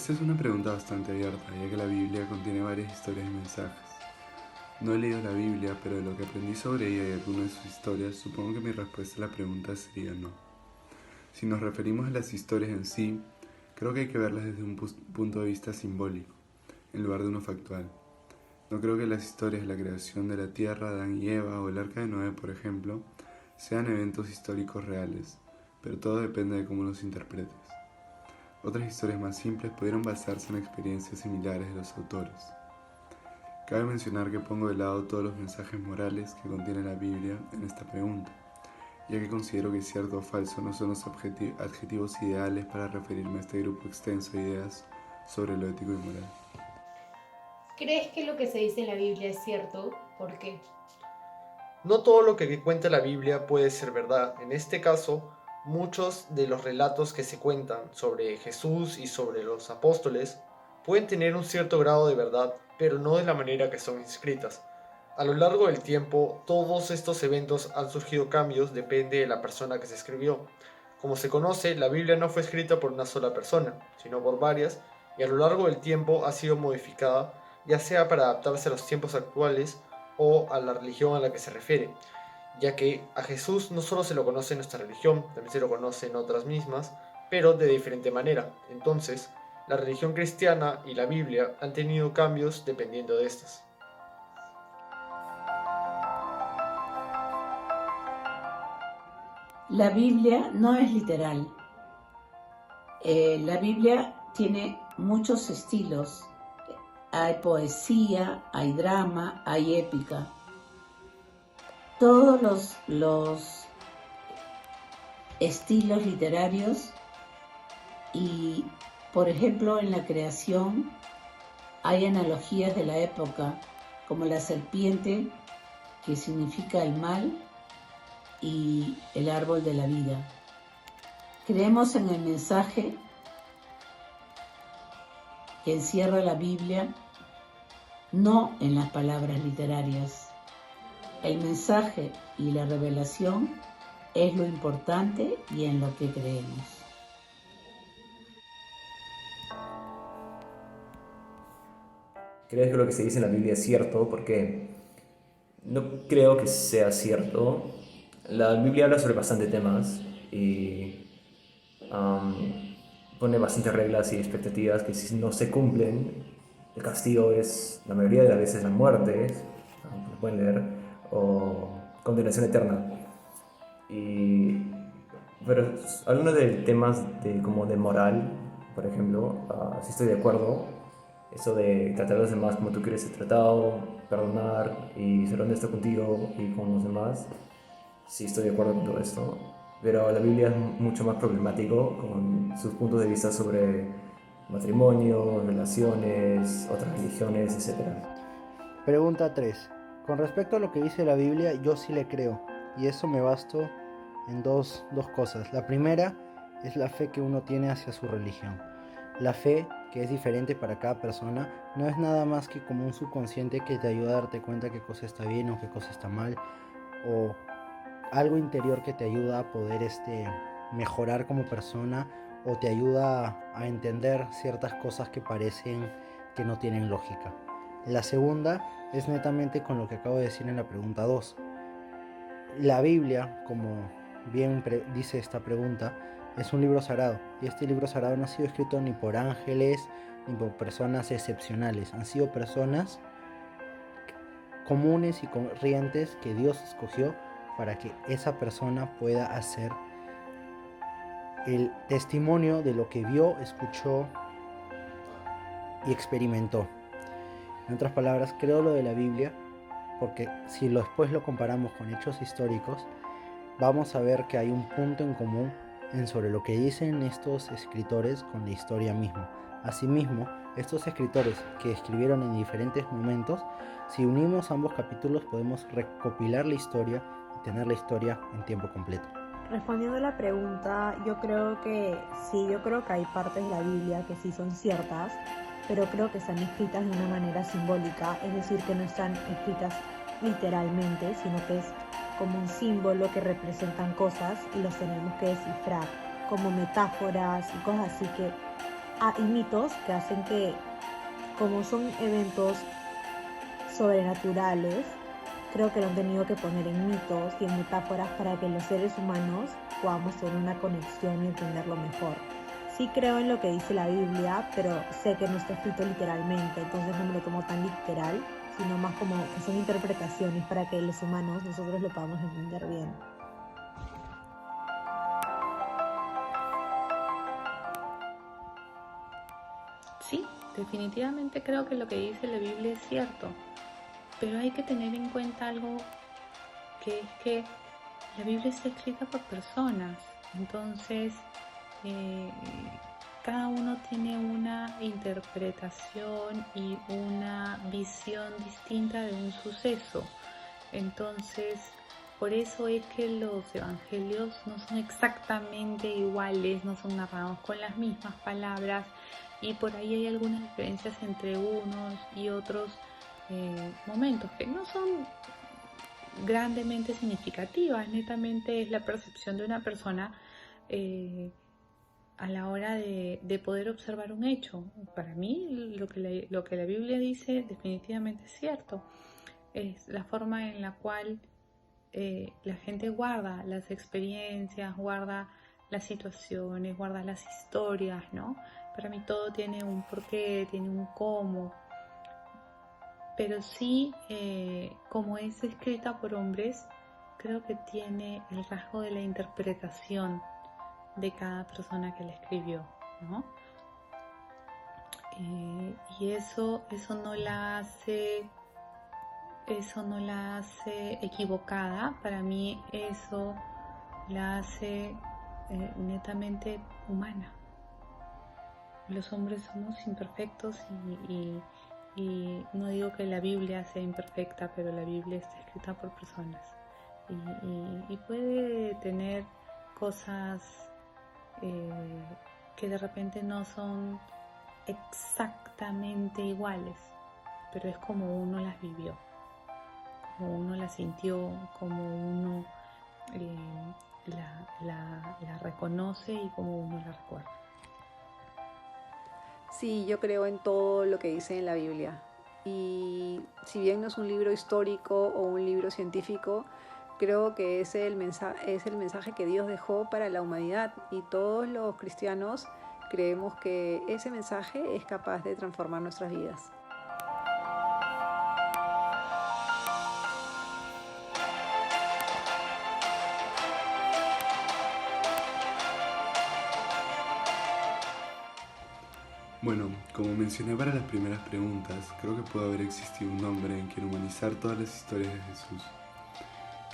Esta es una pregunta bastante abierta, ya que la Biblia contiene varias historias y mensajes. No he leído la Biblia, pero de lo que aprendí sobre ella y algunas de sus historias, supongo que mi respuesta a la pregunta sería no. Si nos referimos a las historias en sí, creo que hay que verlas desde un punto de vista simbólico, en lugar de uno factual. No creo que las historias de la creación de la Tierra, Adán y Eva o el Arca de Noé, por ejemplo, sean eventos históricos reales, pero todo depende de cómo los interpretes. Otras historias más simples pudieron basarse en experiencias similares de los autores. Cabe mencionar que pongo de lado todos los mensajes morales que contiene la Biblia en esta pregunta, ya que considero que cierto o falso no son los adjetivos ideales para referirme a este grupo extenso de ideas sobre lo ético y moral. ¿Crees que lo que se dice en la Biblia es cierto? ¿Por qué? No todo lo que cuenta la Biblia puede ser verdad. En este caso, muchos de los relatos que se cuentan sobre Jesús y sobre los apóstoles pueden tener un cierto grado de verdad, pero no de la manera que son escritas. A lo largo del tiempo, todos estos eventos han surgido cambios, depende de la persona que se escribió. Como se conoce, la Biblia no fue escrita por una sola persona, sino por varias, y a lo largo del tiempo ha sido modificada, ya sea para adaptarse a los tiempos actuales o a la religión a la que se refiere, ya que a Jesús no solo se lo conoce en nuestra religión, también se lo conoce en otras mismas, pero de diferente manera. Entonces, la religión cristiana y la Biblia han tenido cambios dependiendo de estas. La Biblia no es literal. La Biblia tiene muchos estilos. Hay poesía, hay drama, hay épica. Todos los estilos literarios y, por ejemplo, en la creación hay analogías de la época, como la serpiente, que significa el mal, y el árbol de la vida. Creemos en el mensaje que encierra la Biblia, no en las palabras literarias. El mensaje y la revelación es lo importante y en lo que creemos. ¿Crees que lo que se dice en la Biblia es cierto? Porque no creo que sea cierto. La Biblia habla sobre bastantes temas y um, pone bastantes reglas y expectativas que si no se cumplen, el castigo es, la mayoría de las veces, la muerte, lo pueden leer, o condenación eterna. Y, pero algunos de temas como de moral, por ejemplo, sí estoy de acuerdo. Eso de tratar a los demás como tú quieres ser tratado, perdonar y ser honesto contigo y con los demás, sí estoy de acuerdo con todo esto. Pero la Biblia es mucho más problemático con sus puntos de vista sobre matrimonio, relaciones, otras religiones, etc. Pregunta 3. Con respecto a lo que dice la Biblia, yo sí le creo. Y eso me basto en dos cosas. La primera es la fe que uno tiene hacia su religión. La fe, que es diferente para cada persona, no es nada más que como un subconsciente que te ayuda a darte cuenta qué cosa está bien o qué cosa está mal, o algo interior que te ayuda a poder mejorar como persona, o te ayuda a entender ciertas cosas que parecen que no tienen lógica. La segunda es netamente con lo que acabo de decir en la pregunta 2. La Biblia, como bien dice esta pregunta, es un libro sagrado, y este libro sagrado no ha sido escrito ni por ángeles ni por personas excepcionales. Han sido personas comunes y corrientes que Dios escogió para que esa persona pueda hacer el testimonio de lo que vio, escuchó y experimentó. En otras palabras, creo lo de la Biblia porque si después lo comparamos con hechos históricos, vamos a ver que hay un punto en común en sobre lo que dicen estos escritores con la historia misma. Asimismo, estos escritores que escribieron en diferentes momentos, si unimos ambos capítulos podemos recopilar la historia y tener la historia en tiempo completo. Respondiendo a la pregunta, yo creo que hay partes de la Biblia que sí son ciertas, pero creo que están escritas de una manera simbólica, es decir, que no están escritas literalmente, sino que es como un símbolo que representan cosas y los tenemos que descifrar como metáforas y cosas así que y mitos que hacen que, como son eventos sobrenaturales, creo que lo han tenido que poner en mitos y en metáforas para que los seres humanos podamos tener una conexión y entenderlo mejor. Sí creo en lo que dice la Biblia, pero sé que no está escrito literalmente, entonces no me lo tomo tan literal, sino más como que son interpretaciones para que los humanos nosotros lo podamos entender bien. Sí, definitivamente creo que lo que dice la Biblia es cierto, pero hay que tener en cuenta algo, que es que la Biblia está escrita por personas, entonces eh, cada uno tiene una interpretación y una visión distinta de un suceso. Entonces, por eso es que los evangelios no son exactamente iguales, no son narrados con las mismas palabras, y por ahí hay algunas diferencias entre unos y otros momentos que no son grandemente significativas, netamente es la percepción de una persona a la hora de poder observar un hecho. Para mí lo que la Biblia dice definitivamente es cierto, es la forma en la cual la gente guarda las experiencias, guarda las situaciones, guarda las historias, ¿no? Para mí todo tiene un porqué, tiene un cómo, pero sí, como es escrita por hombres, creo que tiene el rasgo de la interpretación de cada persona que la escribió, ¿no? Y eso no la hace equivocada. Para mí eso la hace netamente humana. Los hombres somos imperfectos y no digo que la Biblia sea imperfecta, pero la Biblia está escrita por personas y puede tener cosas que de repente no son exactamente iguales, pero es como uno las vivió, como uno las sintió, como uno la reconoce y como uno la recuerda. Sí, yo creo en todo lo que dice en la Biblia. Y si bien no es un libro histórico o un libro científico, creo que es el mensaje que Dios dejó para la humanidad. Y todos los cristianos creemos que ese mensaje es capaz de transformar nuestras vidas. Bueno, como mencioné para las primeras preguntas, creo que puede haber existido un hombre en quien humanizar todas las historias de Jesús.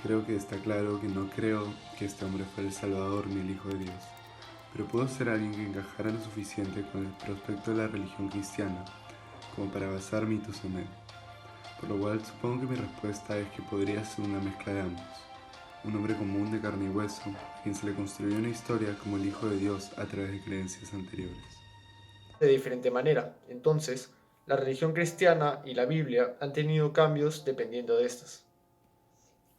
Creo que está claro que no creo que este hombre fuera el Salvador ni el Hijo de Dios, pero pudo ser alguien que encajara lo suficiente con el prospecto de la religión cristiana, como para basar mitos en él. Por lo cual supongo que mi respuesta es que podría ser una mezcla de ambos. Un hombre común de carne y hueso, a quien se le construyó una historia como el Hijo de Dios a través de creencias anteriores. De diferente manera. Entonces, la religión cristiana y la Biblia han tenido cambios dependiendo de estas.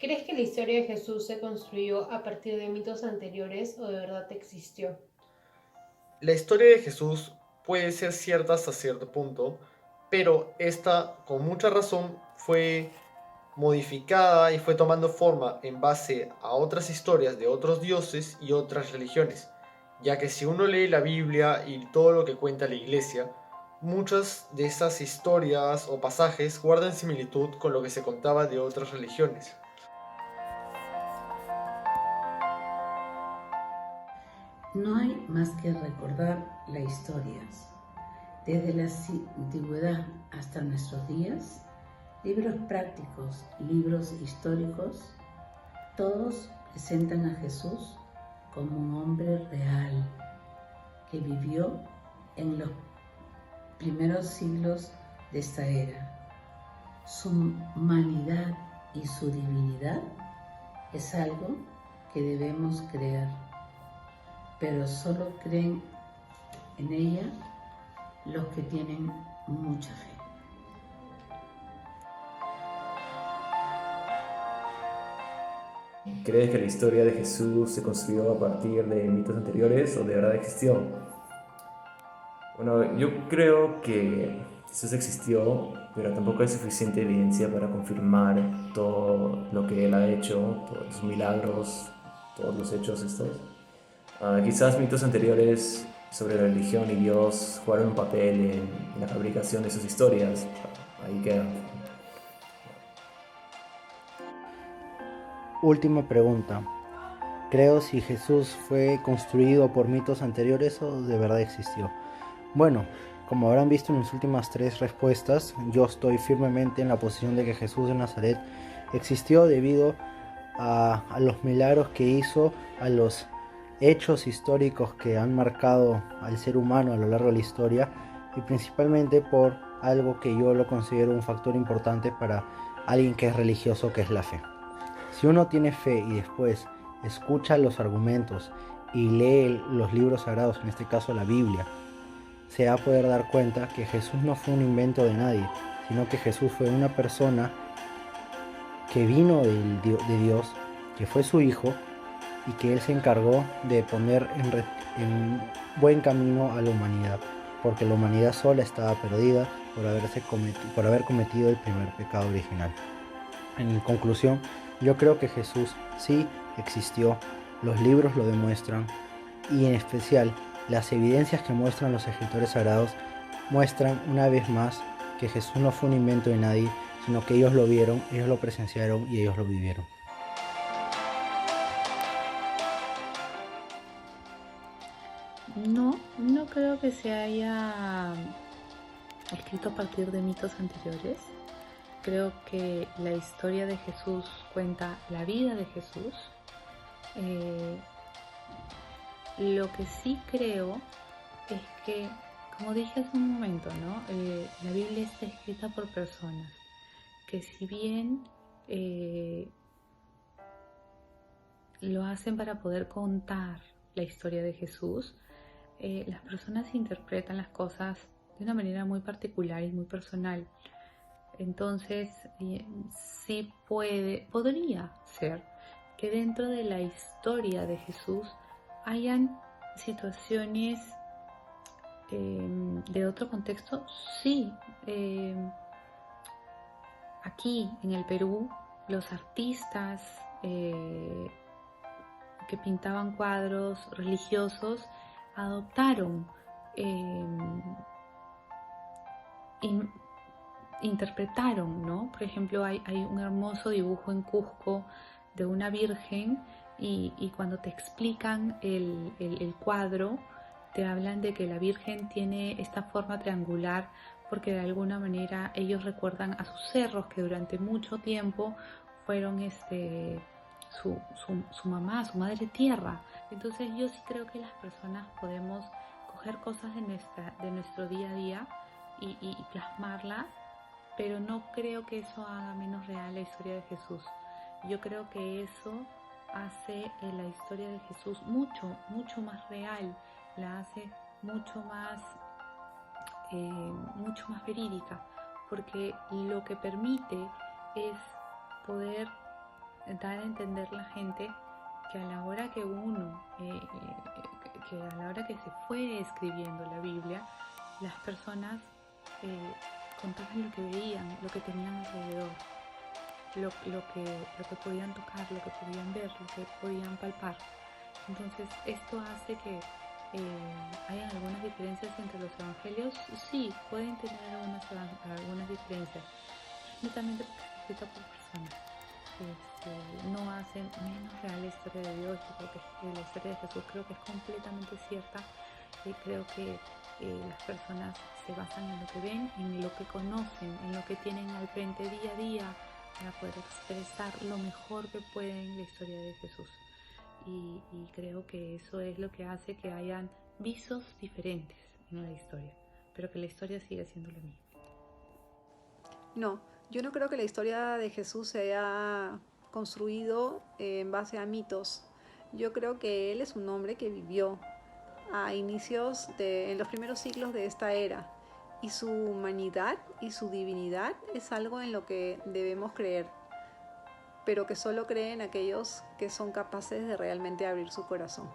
¿Crees que la historia de Jesús se construyó a partir de mitos anteriores o de verdad existió? La historia de Jesús puede ser cierta hasta cierto punto, pero esta, con mucha razón, fue modificada y fue tomando forma en base a otras historias de otros dioses y otras religiones, ya que si uno lee la Biblia y todo lo que cuenta la Iglesia, muchas de esas historias o pasajes guardan similitud con lo que se contaba de otras religiones. No hay más que recordar la historia. Desde la antigüedad hasta nuestros días, libros prácticos, libros históricos, todos presentan a Jesús como un hombre real que vivió en los primeros siglos de esta era. Su humanidad y su divinidad es algo que debemos creer, pero solo creen en ella los que tienen mucha fe. ¿Crees que la historia de Jesús se construyó a partir de mitos anteriores o de verdad existió? Bueno, yo creo que Jesús existió, pero tampoco hay suficiente evidencia para confirmar todo lo que él ha hecho, todos los milagros, todos los hechos estos. Quizás mitos anteriores sobre la religión y Dios jugaron un papel en la fabricación de sus historias. Ahí queda. Última pregunta. Creo si Jesús fue construido por mitos anteriores o de verdad existió. Bueno, como habrán visto en mis últimas 3 respuestas, yo estoy firmemente en la posición de que Jesús de Nazaret existió debido a los milagros que hizo, a los hechos históricos que han marcado al ser humano a lo largo de la historia y principalmente por algo que yo lo considero un factor importante para alguien que es religioso, que es la fe. Si uno tiene fe y después escucha los argumentos y lee los libros sagrados, en este caso la Biblia, se va a poder dar cuenta que Jesús no fue un invento de nadie, sino que Jesús fue una persona que vino de Dios, que fue su hijo y que él se encargó de poner en buen camino a la humanidad, porque la humanidad sola estaba perdida por haber cometido el primer pecado original. En conclusión, yo creo que Jesús sí existió, los libros lo demuestran y en especial las evidencias que muestran los escritores sagrados muestran una vez más que Jesús no fue un invento de nadie, sino que ellos lo vieron, ellos lo presenciaron y ellos lo vivieron. No creo que se haya escrito a partir de mitos anteriores. Creo que la historia de Jesús cuenta la vida de Jesús. Lo que sí creo es que, como dije hace un momento, ¿no? La Biblia está escrita por personas que si bien lo hacen para poder contar la historia de Jesús, las personas interpretan las cosas de una manera muy particular y muy personal. Entonces, sí podría ser que dentro de la historia de Jesús hayan situaciones de otro contexto. Sí, aquí en el Perú, los artistas que pintaban cuadros religiosos adoptaron, interpretaron, ¿no? Por ejemplo, hay un hermoso dibujo en Cusco de una virgen y cuando te explican el cuadro, te hablan de que la virgen tiene esta forma triangular porque de alguna manera ellos recuerdan a sus cerros que durante mucho tiempo fueron su mamá, su madre tierra. Entonces yo sí creo que las personas podemos coger cosas de nuestro día a día y plasmarlas, pero no creo que eso haga menos real la historia de Jesús. Yo creo que eso hace la historia de Jesús mucho más real, la hace mucho más verídica, porque lo que permite es poder dar a entender a la gente que a la hora que a la hora que se fue escribiendo la Biblia, las personas contaban lo que veían, lo que tenían alrededor, lo que podían tocar, lo que podían ver, lo que podían palpar. Entonces esto hace que hayan algunas diferencias entre los evangelios. Sí, pueden tener algunas diferencias, netamente porque es escrita por personas. No hacen menos real la historia de Dios. Yo creo que la historia de Jesús creo que es completamente cierta y creo que las personas se basan en lo que ven, en lo que conocen, en lo que tienen al frente día a día para poder expresar lo mejor que pueden la historia de Jesús. Y creo que eso es lo que hace que hayan visos diferentes en la historia, pero que la historia sigue siendo la misma. No, yo no creo que la historia de Jesús se haya construido en base a mitos. Yo creo que él es un hombre que vivió en los primeros siglos de esta era, y su humanidad y su divinidad es algo en lo que debemos creer, pero que solo creen aquellos que son capaces de realmente abrir su corazón.